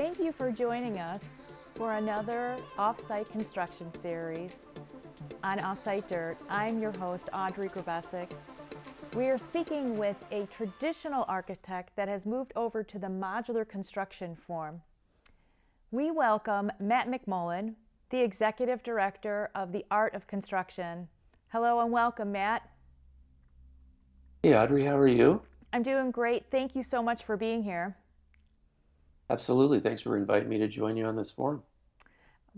Thank you for joining us for another Offsite construction series on Offsite Dirt. I'm your host, Audree Grubesic. We are speaking with a traditional architect that has moved over to the modular construction form. We welcome Matt McMullen, the Executive Director of the Art of Construction. Hello and welcome, Matt. Hey Audrey, how are you? I'm doing great. Thank you so much for being here. Absolutely. Thanks for inviting me to join you on this forum.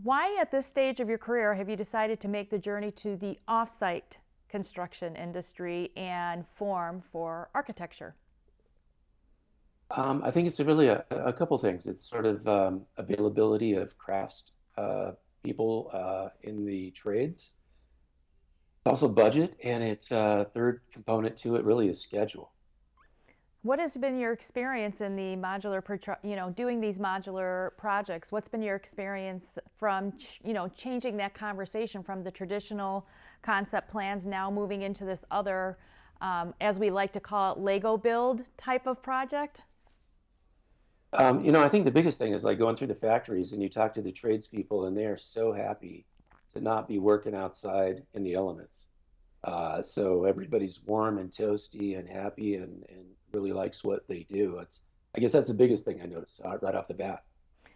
Why at this stage of your career have you decided to make the journey to the off-site construction industry and form for architecture? I think it's really a couple things. It's sort of availability of crafts people in the trades. It's also budget, and it's a third component to it really is schedule. What has been your experience in the modular, doing these modular projects? What's been your experience from, changing that conversation from the traditional concept plans now moving into this other, as we like to call it, Lego build type of project? I think the biggest thing is like going through the factories and you talk to the tradespeople, and they are so happy to not be working outside in the elements. So everybody's warm and toasty and happy and really likes what they do. I guess that's the biggest thing I noticed right off the bat.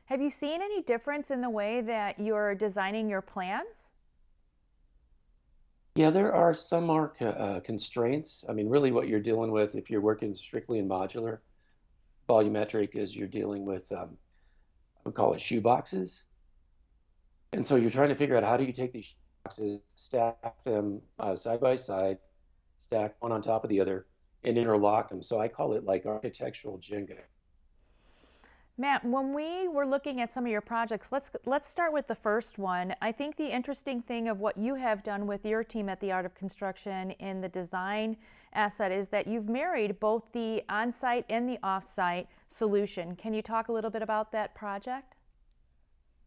Have you seen any difference in the way that you're designing your plans? Yeah, there are some more constraints. I mean, really what you're dealing with if you're working strictly in modular, volumetric is you're dealing with, I would call it shoe boxes. And so you're trying to figure out how do you take these boxes, stack them side by side, stack one on top of the other, and interlock them. So I call it like architectural JENGA. Matt, when we were looking at some of your projects, let's start with the first one. I think the interesting thing of what you have done with your team at the Art of Construction in the design asset is that you've married both the on-site and the off-site solution. Can you talk a little bit about that project?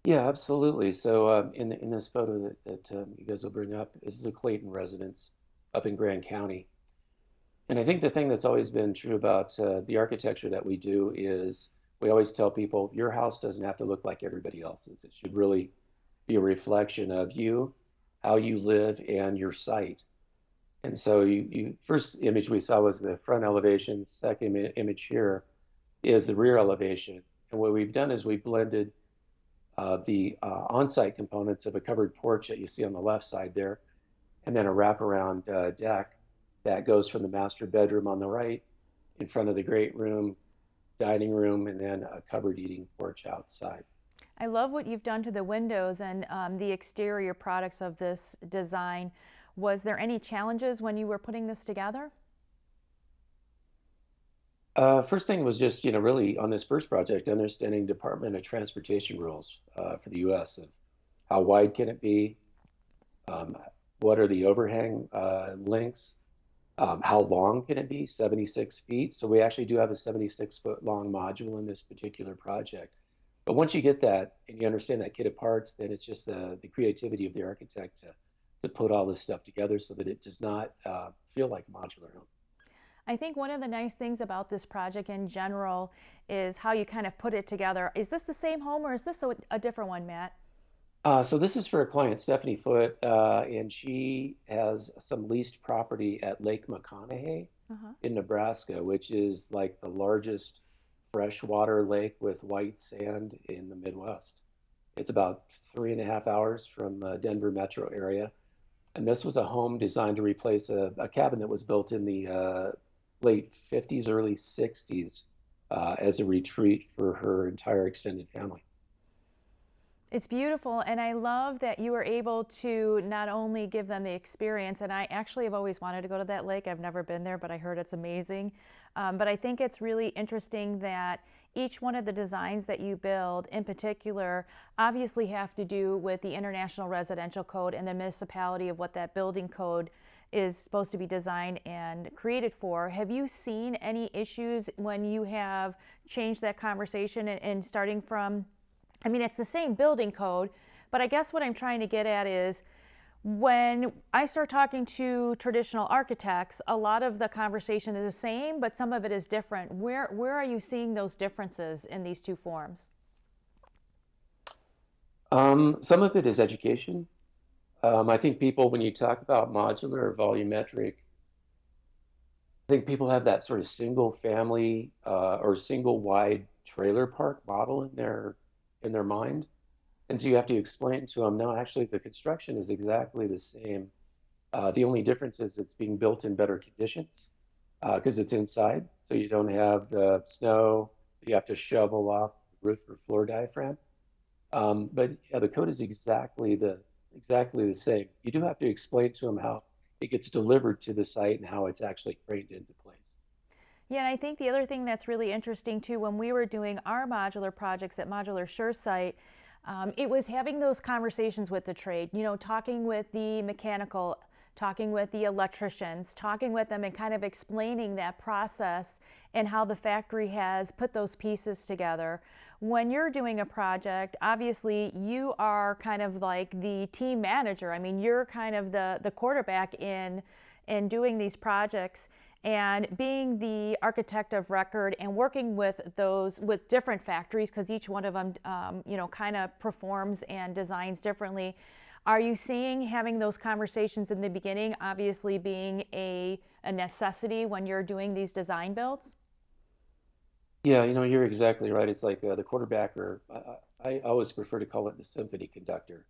Yeah, absolutely. So in this photo that you guys will bring up, this is a Clayton residence up in Grand County. And I think the thing that's always been true about the architecture that we do is we always tell people your house doesn't have to look like everybody else's. It should really be a reflection of you, how you live, and your site. And so you first image we saw was the front elevation. Second image here is the rear elevation. And what we've done is we blended the on-site components of a covered porch that you see on the left side there, and then a wraparound deck that goes from the master bedroom on the right in front of the great room, dining room, and then a covered eating porch outside. I love what you've done to the windows and the exterior products of this design. Was there any challenges when you were putting this together? First thing was just, really on this first project, understanding Department of Transportation rules for the U.S. of how wide can it be, um, what are the overhang lengths, how long can it be, 76 feet. So we actually do have a 76-foot long module in this particular project. But once you get that and you understand that kit of parts, then it's just the creativity of the architect to put all this stuff together so that it does not feel like a modular home. I think one of the nice things about this project in general is how you kind of put it together. Is this the same home or is this a different one, Matt? So this is for a client, Stephanie Foote, and she has some leased property at Lake McConaughey Uh-huh. in Nebraska, which is like the largest freshwater lake with white sand in the Midwest. It's about 3.5 hours from Denver metro area. And this was a home designed to replace a cabin that was built in the late 50s, early 60s as a retreat for her entire extended family. It's beautiful, and I love that you were able to not only give them the experience, and I actually have always wanted to go to that lake. I've never been there, but I heard it's amazing. But I think it's really interesting that each one of the designs that you build in particular obviously have to do with the International Residential Code and the municipality of what that building code is supposed to be designed and created for. Have you seen any issues when you have changed that conversation and starting from, I mean, it's the same building code, but I guess what I'm trying to get at is when I start talking to traditional architects, a lot of the conversation is the same, but some of it is different. Where are you seeing those differences in these two forms? Some of it is education. I think people, when you talk about modular or volumetric, I think people have that sort of single family or single wide trailer park model in their mind. And so you have to explain to them, no, actually the construction is exactly the same. The only difference is it's being built in better conditions because it's inside. So you don't have the snow, you have to shovel off the roof or floor diaphragm. But yeah, the code is exactly the same. You do have to explain to them how it gets delivered to the site and how it's actually craned into place. Yeah, and I think the other thing that's really interesting too, when we were doing our modular projects at Modular SureSite, it was having those conversations with the trade, you know, talking with the mechanical, talking with the electricians, talking with them and kind of explaining that process and how the factory has put those pieces together. When you're doing a project, obviously you are kind of like the team manager. I mean, you're kind of the quarterback in doing these projects and being the architect of record and working with those with different factories because each one of them you know, kind of performs and designs differently. Are you seeing having those conversations in the beginning obviously being a necessity when you're doing these design builds? Yeah, you know, you're exactly right. It's like the quarterback, or I always prefer to call it the symphony conductor,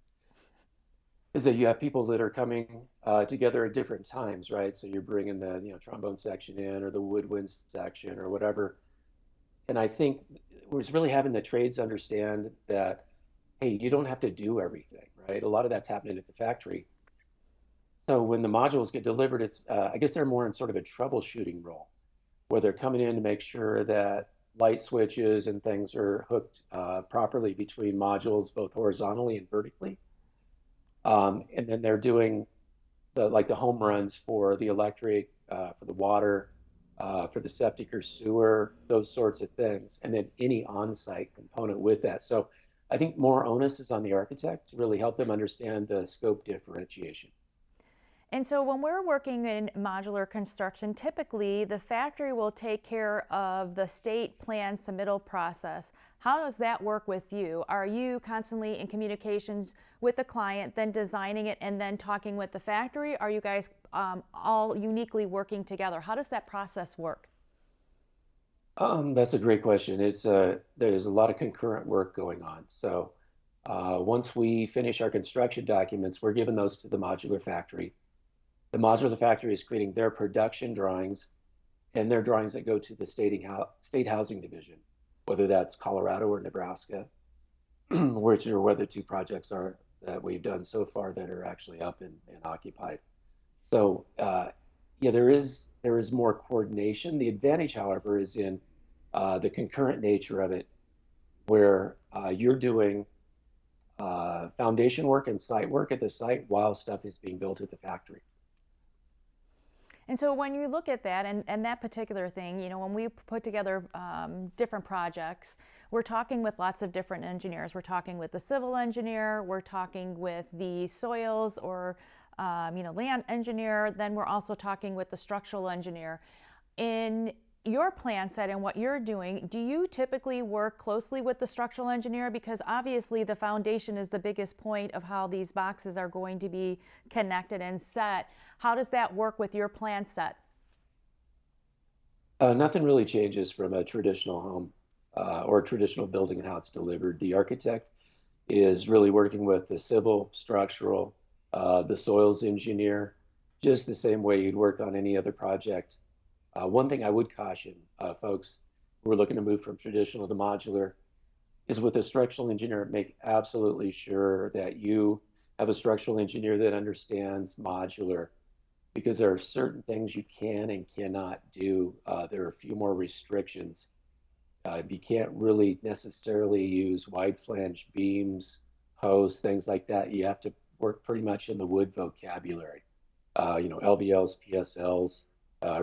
is that you have people that are coming together at different times, right? So you're bringing the, you know, trombone section in or the woodwind section or whatever. And I think we're really having the trades understand that, hey, you don't have to do everything, right? A lot of that's happening at the factory. So when the modules get delivered, it's I guess they're more in sort of a troubleshooting role, where they're coming in to make sure that light switches and things are hooked properly between modules, both horizontally and vertically. And then they're doing the home runs for the electric, for the water, for the septic or sewer, those sorts of things, and then any on-site component with that. So I think more onus is on the architect to really help them understand the scope differentiation. And so when we're working in modular construction, typically the factory will take care of the state plan submittal process. How does that work with you? Are you constantly in communications with the client, then designing it and then talking with the factory? Are you guys all uniquely working together? How does that process work? That's a great question. There's a lot of concurrent work going on. So once we finish our construction documents, we're giving those to the modular factory. The modular factory is creating their production drawings and their drawings that go to the state housing division, whether that's Colorado or Nebraska, which are where the two projects are that we've done so far that are actually up and occupied. So yeah, there is more coordination. The advantage, however, is in the concurrent nature of it, where you're doing foundation work and site work at the site while stuff is being built at the factory. And so when you look at that and that particular thing, you know, when we put together different projects, we're talking with lots of different engineers. We're talking with the civil engineer, we're talking with the soils or you know, land engineer, then we're also talking with the structural engineer. In your plan set and what you're doing, do you typically work closely with the structural engineer? Because obviously the foundation is the biggest point of how these boxes are going to be connected and set. How does that work with your plan set? Nothing really changes from a traditional home or a traditional building and how it's delivered. The architect is really working with the civil, structural, the soils engineer, just the same way you'd work on any other project. One thing I would caution folks who are looking to move from traditional to modular is with a structural engineer, make absolutely sure that you have a structural engineer that understands modular because there are certain things you can and cannot do. There are a few more restrictions. You can't really necessarily use wide flange beams, posts, things like that. You have to work pretty much in the wood vocabulary. You know, LVLs, PSLs,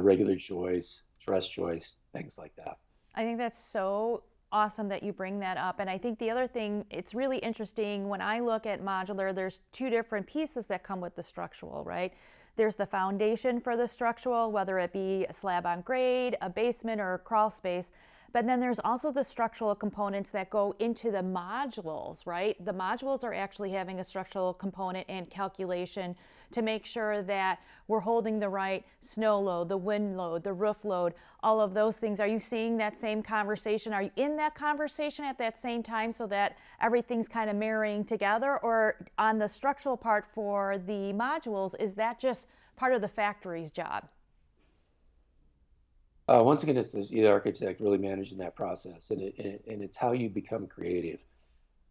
regular joists, truss joists, things like that. I think that's so awesome that you bring that up. And I think the other thing, it's really interesting when I look at modular, there's two different pieces that come with the structural, right? There's the foundation for the structural, whether it be a slab on grade, a basement, or a crawl space. but then there's also the structural components that go into the modules, right? The modules are actually having a structural component and calculation to make sure that we're holding the right snow load, the wind load, the roof load, all of those things. Are you seeing that same conversation? Are you in that conversation at that same time so that everything's kind of marrying together? Or on the structural part for the modules, is that just part of the factory's job? Once again, it's the architect really managing that process, and it's how you become creative.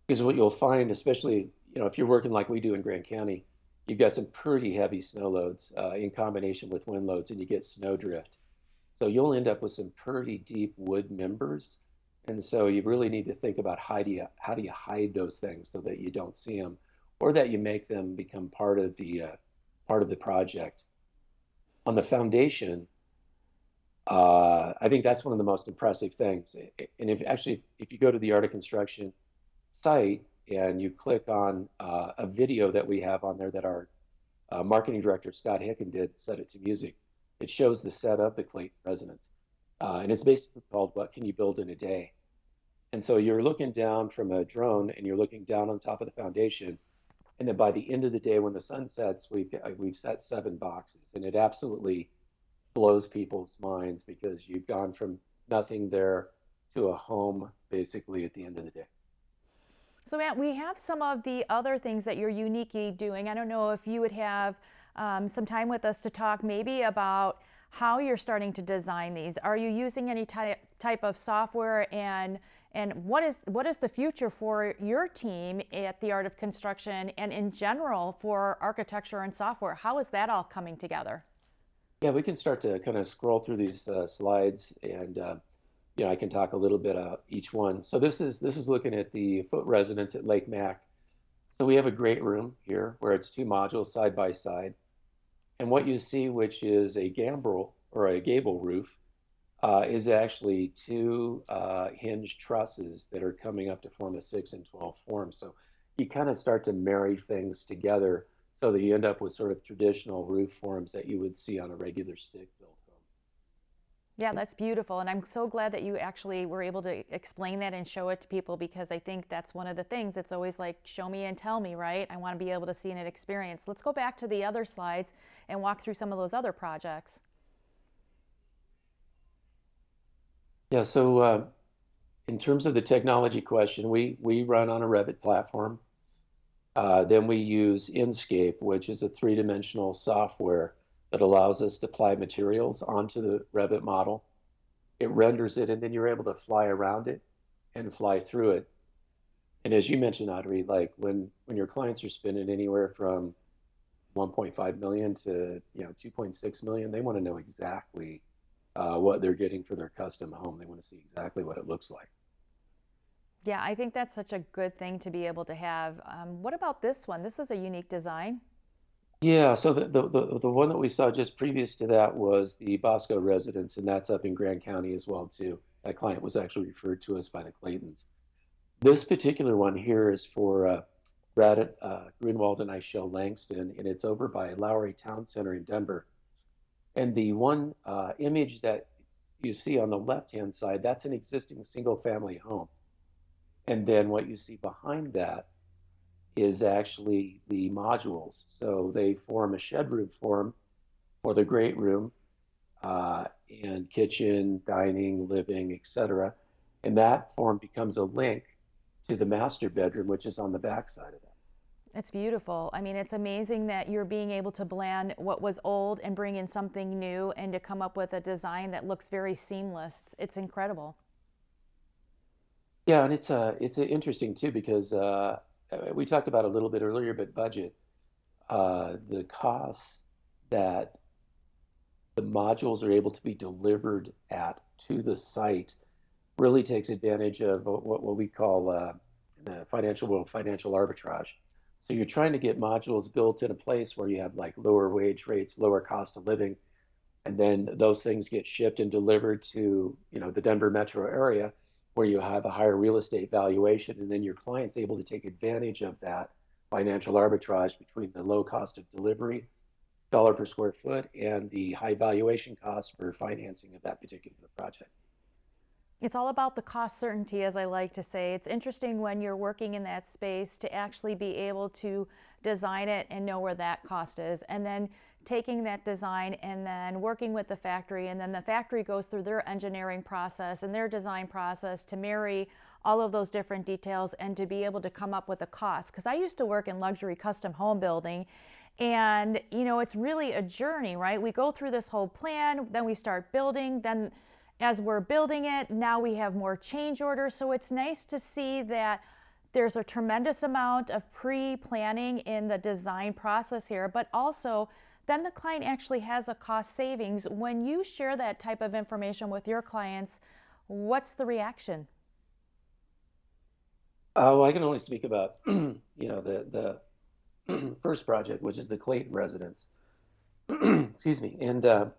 Because what you'll find, especially if you're working like we do in Grand County, you've got some pretty heavy snow loads in combination with wind loads, and you get snow drift. So you'll end up with some pretty deep wood members, and so you really need to think about how do you hide those things so that you don't see them, or that you make them become part of the project. On the foundation, I think that's one of the most impressive things. And if you go to the Art of Construction site and you click on a video that we have on there that our marketing director, Scott Hicken, did, set it to music, it shows the setup of the Clayton residence. And it's basically called "What Can You Build in a Day?" And so you're looking down from a drone and you're looking down on top of the foundation. And then by the end of the day, when the sun sets, we've set 7 boxes, and it absolutely blows people's minds because you've gone from nothing there to a home basically at the end of the day. So Matt, we have some of the other things that you're uniquely doing. I don't know if you would have some time with us to talk maybe about how you're starting to design these. Are you using any type of software, and what is the future for your team at the Art of Construction and in general for architecture and software? How is that all coming together? Yeah, we can start to kind of scroll through these slides, and I can talk a little bit about each one. So this is looking at the foot residence at Lake Mac. So we have a great room here where it's 2 modules side by side, and what you see, which is a gambrel or a gable roof, is actually 2 hinged trusses that are coming up to form a 6 and 12 form. So you kind of start to marry things together so that you end up with sort of traditional roof forms that you would see on a regular stick-built home. Yeah, that's beautiful. And I'm so glad that you actually were able to explain that and show it to people, because I think that's one of the things. It's always like, show me and tell me, right? I want to be able to see and experience. Let's go back to the other slides and walk through some of those other projects. Yeah, so in terms of the technology question, we run on a Revit platform. Then we use Inkscape, which is a 3-dimensional software that allows us to apply materials onto the Revit model. It renders it, and then you're able to fly around it and fly through it. And as you mentioned, Audrey, like when your clients are spending anywhere from 1.5 million to 2.6 million, they want to know exactly what they're getting for their custom home. They want to see exactly what it looks like. Yeah, I think that's such a good thing to be able to have. What about this one? This is a unique design. Yeah, so the one that we saw just previous to that was the Bosco residence, and that's up in Grand County as well too. That client was actually referred to us by the Claytons. This particular one here is for Brad Grunwald and Ishelle Langston, and it's over by Lowry Town Center in Denver. And the one image that you see on the left-hand side, that's an existing single-family home. And then what you see behind that is actually the modules. So they form a shed room form for the great room and kitchen, dining, living, etc. And that form becomes a link to the master bedroom, which is on the back side of that. It's beautiful. I mean, it's amazing that you're being able to blend what was old and bring in something new and to come up with a design that looks very seamless. It's incredible. Yeah, and it's interesting too because we talked about a little bit earlier, but budget, the costs that the modules are able to be delivered at to the site really takes advantage of what we call in the financial world, financial arbitrage. So you're trying to get modules built in a place where you have like lower wage rates, lower cost of living, and then those things get shipped and delivered to the Denver metro area where you have a higher real estate valuation, and then your client's able to take advantage of that financial arbitrage between the low cost of delivery, dollar per square foot, and the high valuation cost for financing of that particular project. It's all about the cost certainty, as I like to say. It's interesting when you're working in that space to actually be able to design it and know where that cost is. And then taking that design and then working with the factory, and then the factory goes through their engineering process and their design process to marry all of those different details and to be able to come up with a cost. Because I used to work in luxury custom home building, and it's really a journey, right? We go through this whole plan, then we start building, then as we're building it, now we have more change orders. So it's nice to see that there's a tremendous amount of pre-planning in the design process here, but also then the client actually has a cost savings. When you share that type of information with your clients, what's the reaction? Well, I can only speak about the first project, which is the Clayton residence. Excuse me. And the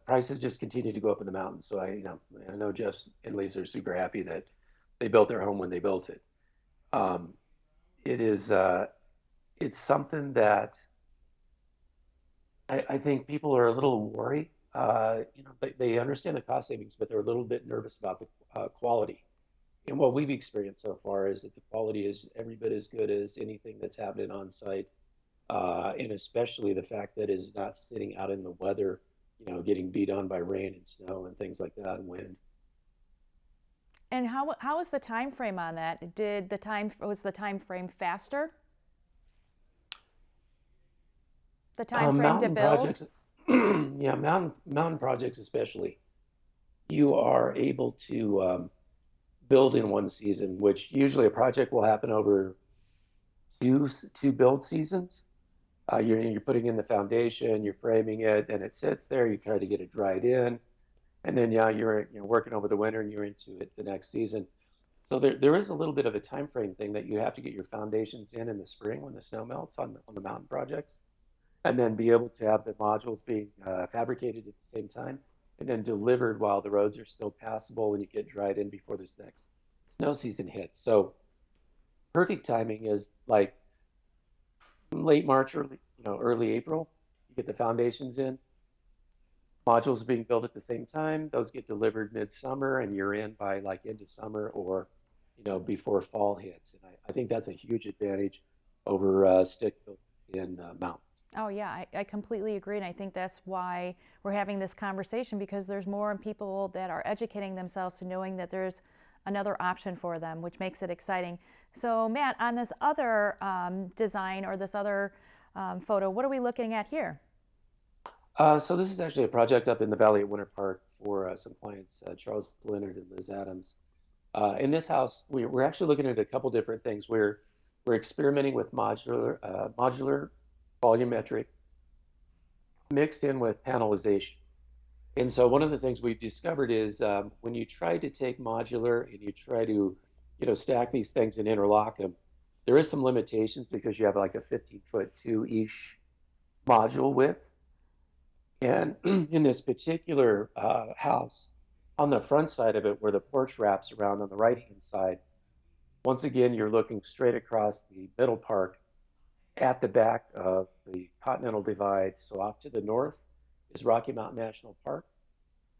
prices just continue to go up in the mountains. So I know Jeff's and Lisa are super happy that they built their home when they built it. Um, it is it's something that I think people are a little worried. They understand the cost savings, but they're a little bit nervous about the quality. And what we've experienced so far is that the quality is every bit as good as anything that's happening on site, and especially the fact that it is not sitting out in the weather, getting beat on by rain and snow and things like that and wind. And how was the time frame on that? Was the time frame faster? The time frame to Mountain build? projects, yeah, mountain projects especially, you are able to build in one season, which usually a project will happen over two build seasons. You're putting in the foundation, you're framing it, and it sits there. You try to get it dried in, and then yeah, you're working over the winter and you're into it the next season. So there is a little bit of a time frame thing that you have to get your foundations in the spring when the snow melts on the mountain projects, and then be able to have the modules being fabricated at the same time, and then delivered while the roads are still passable and you get dried in before this next snow season hits. So perfect timing is like late March, early April. You get the foundations in, modules are being built at the same time. Those get delivered midsummer, and you're in by like end of summer or before fall hits. And I think that's a huge advantage over stick built in mountains. Oh, yeah, I completely agree. And I think that's why we're having this conversation, because there's more people that are educating themselves to knowing that there's another option for them, which makes it exciting. So, Matt, on this other design or this other photo, what are we looking at here? So this is actually a project up in the Valley at Winter Park for some clients, Charles Leonard and Liz Adams. In this house, we're actually looking at a couple different things. We're experimenting with modular volumetric mixed in with panelization. And so one of the things we've discovered is when you try to take modular and you try to, stack these things and interlock them, there is some limitations because you have like a 15-foot 2-ish module width. And in this particular house, on the front side of it, where the porch wraps around on the right-hand side, once again, you're looking straight across the middle park at the back of the Continental Divide. So off to the north is Rocky Mountain National Park,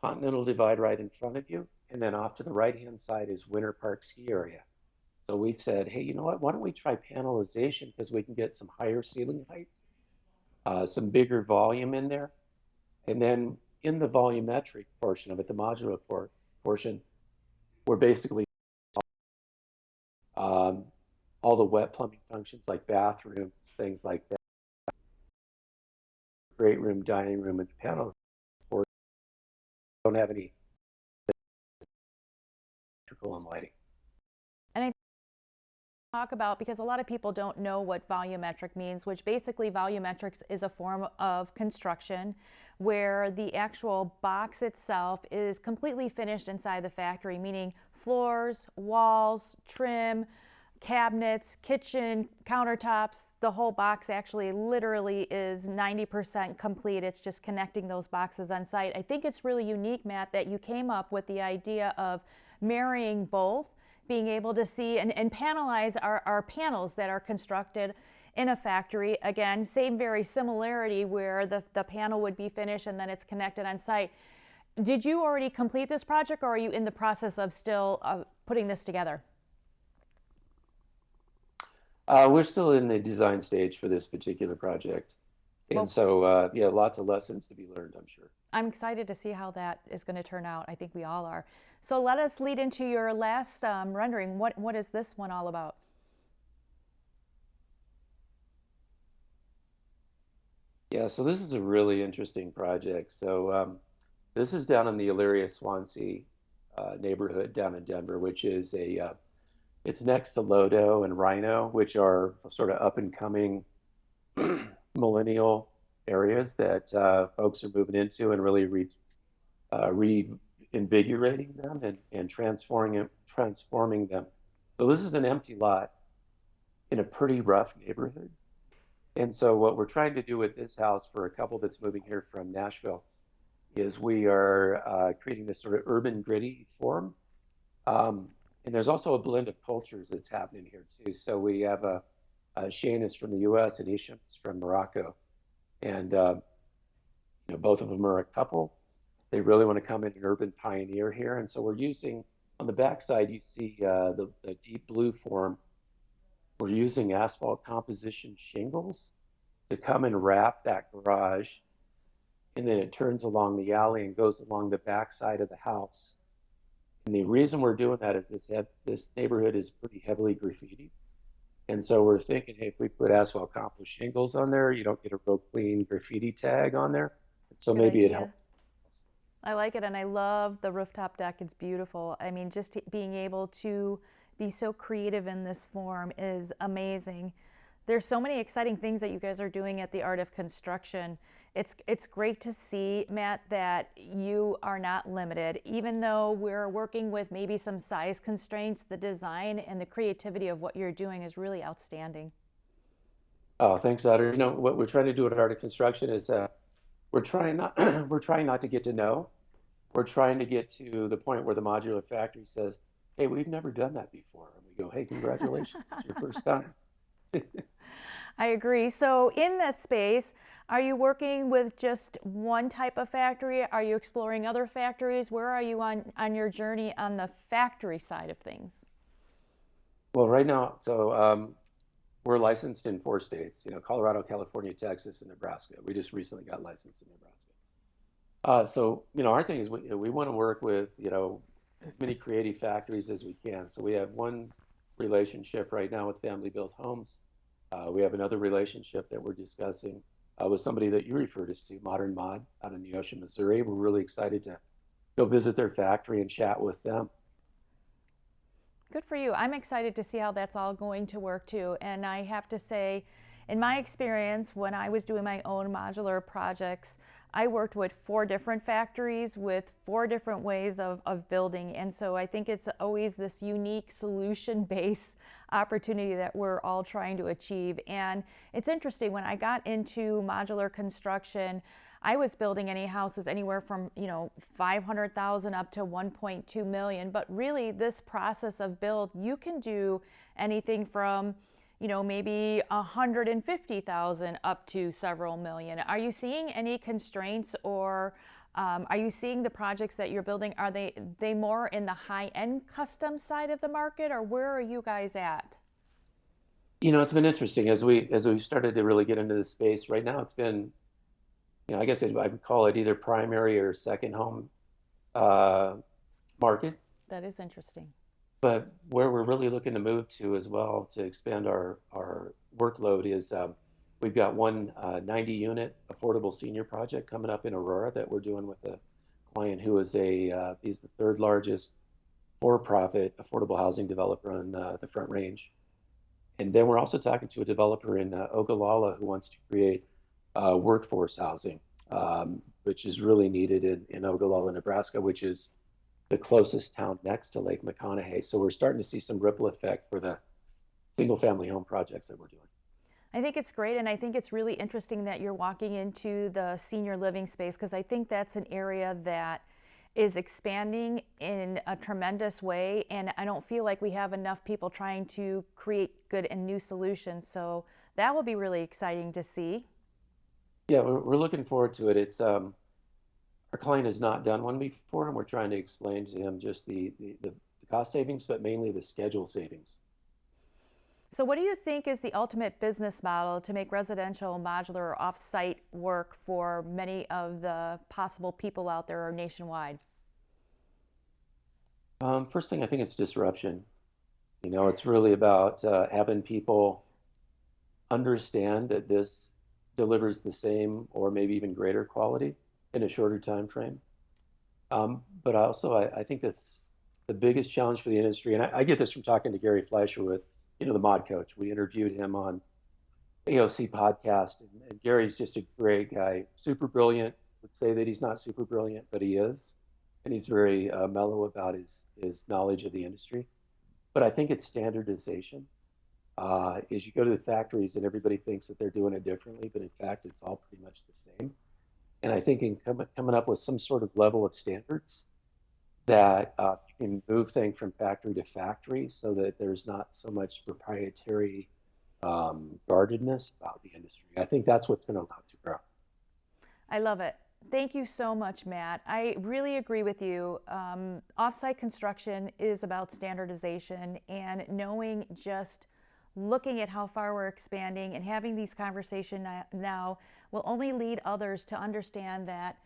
Continental Divide right in front of you, and then off to the right-hand side is Winter Park Ski Area. So we said, hey, you know what? Why don't we try panelization, because we can get some higher ceiling heights, some bigger volume in there. And then in the volumetric portion of it, the modular portion, we're basically um, all the wet plumbing functions like bathrooms, things like that, great room, dining room, and the panels don't have any electrical and lighting. And I talk about, because a lot of people don't know what volumetric means, which basically volumetrics is a form of construction where the actual box itself is completely finished inside the factory, meaning floors, walls, trim, cabinets, kitchen, countertops. The whole box actually literally is 90% complete. It's just connecting those boxes on site. I think it's really unique, Matt, that you came up with the idea of marrying both, being able to see and panelize our panels that are constructed in a factory. Again, same very similarity where the panel would be finished and then it's connected on site. Did you already complete this project, or are you in the process of still putting this together? We're still in the design stage for this particular project. And Well, so, yeah, lots of lessons to be learned, I'm sure. I'm excited to see how that is going to turn out. I think we all are. So let us lead into your last rendering. What is this one all about? Yeah, so this is a really interesting project. So this is down in the Elyria Swansea neighborhood down in Denver, which is it's next to Lodo and Rhino, which are sort of up and coming millennial areas that folks are moving into and really reinvigorating them and transforming them. So this is an empty lot in a pretty rough neighborhood. And so what we're trying to do with this house for a couple that's moving here from Nashville is we are creating this sort of urban gritty form. And there's also a blend of cultures that's happening here too. So we have Shane is from the US and Isham is from Morocco. And both of them are a couple. They really want to come in an urban pioneer here. And so we're using, on the backside, you see the deep blue form. We're using asphalt composition shingles to come and wrap that garage. And then it turns along the alley and goes along the backside of the house. And the reason we're doing that is this neighborhood is pretty heavily graffiti. And so we're thinking, hey, if we put asphalt compost shingles on there, you don't get a real clean graffiti tag on there. So Good maybe it idea. helps. I like it, and I love the rooftop deck. It's beautiful. I mean, just being able to be so creative in this form is amazing. There's so many exciting things that you guys are doing at the Art of Construction. It's great to see, Matt, that you are not limited. Even though we're working with maybe some size constraints, the design and the creativity of what you're doing is really outstanding. Oh, thanks, Audrey. What we're trying to do at Art of Construction is we're trying not we're trying not to get to know. We're trying to get to the point where the modular factory says, hey, we've never done that before. And we go, hey, congratulations, it's your first time. I agree. So in that space, are you working with just one type of factory? Are you exploring other factories? Where are you on your journey on the factory side of things? Well, right now, so we're licensed in 4 states, Colorado, California, Texas, and Nebraska. We just recently got licensed in Nebraska. So, our thing is we want to work with, as many creative factories as we can. So we have one relationship right now with Family Built Homes. We have another relationship that we're discussing with somebody that you referred us to, Modern Mod, out in Neosho, Missouri. We're really excited to go visit their factory and chat with them. Good for you. I'm excited to see how that's all going to work too. And I have to say, in my experience, when I was doing my own modular projects, I worked with 4 different factories with 4 different ways of building. And so I think it's always this unique solution-based opportunity that we're all trying to achieve. And it's interesting, when I got into modular construction, I was building any houses anywhere from 500,000 up to 1.2 million. But really, this process of build, you can do anything from maybe 150,000 up to several million. Are you seeing any constraints, or are you seeing the projects that you're building? Are they more in the high-end custom side of the market, or where are you guys at? It's been interesting as we started to really get into this space. Right now, it's been, I guess I would call it either primary or second home uh, market. That is interesting. But where we're really looking to move to as well to expand our workload is we've got one 90-unit affordable senior project coming up in Aurora that we're doing with a client who is he's the 3rd largest for-profit affordable housing developer on the Front Range. And then we're also talking to a developer in Ogallala who wants to create workforce housing, which is really needed in Ogallala, Nebraska, which is the closest town next to Lake McConaughey. So we're starting to see some ripple effect for the single family home projects that we're doing. I think it's great, and I think it's really interesting that you're walking into the senior living space, because I think that's an area that is expanding in a tremendous way, and I don't feel like we have enough people trying to create good and new solutions. So that will be really exciting to see. Yeah, we're looking forward to it. It's our client has not done one before, and we're trying to explain to him just the cost savings, but mainly the schedule savings. So, what do you think is the ultimate business model to make residential, modular, or off-site work for many of the possible people out there or nationwide? First thing, I think it's disruption. It's really about having people understand that this delivers the same or maybe even greater quality in a shorter time frame. But also, I think that's the biggest challenge for the industry. And I get this from talking to Gary Fleischer with, the mod coach. We interviewed him on AOC podcast, and Gary's just a great guy, super brilliant. Would say that he's not super brilliant, but he is, and he's very mellow about his knowledge of the industry. But I think it's standardization. Is you go to the factories and everybody thinks that they're doing it differently, but in fact, it's all pretty much the same. And I think in coming up with some sort of level of standards that you can move things from factory to factory so that there's not so much proprietary guardedness about the industry. I think that's what's going to allow it to grow. I love it. Thank you so much, Matt. I really agree with you. Offsite construction is about standardization and knowing, just looking at how far we're expanding and having these conversations now will only lead others to understand that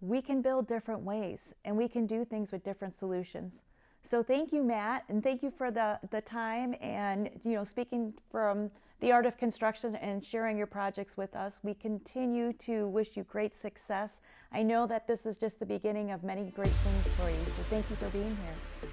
we can build different ways and we can do things with different solutions. So thank you, Matt, and thank you for the time and speaking from the art of construction and sharing your projects with us. We continue to wish you great success. I know that this is just the beginning of many great things for you, so thank you for being here.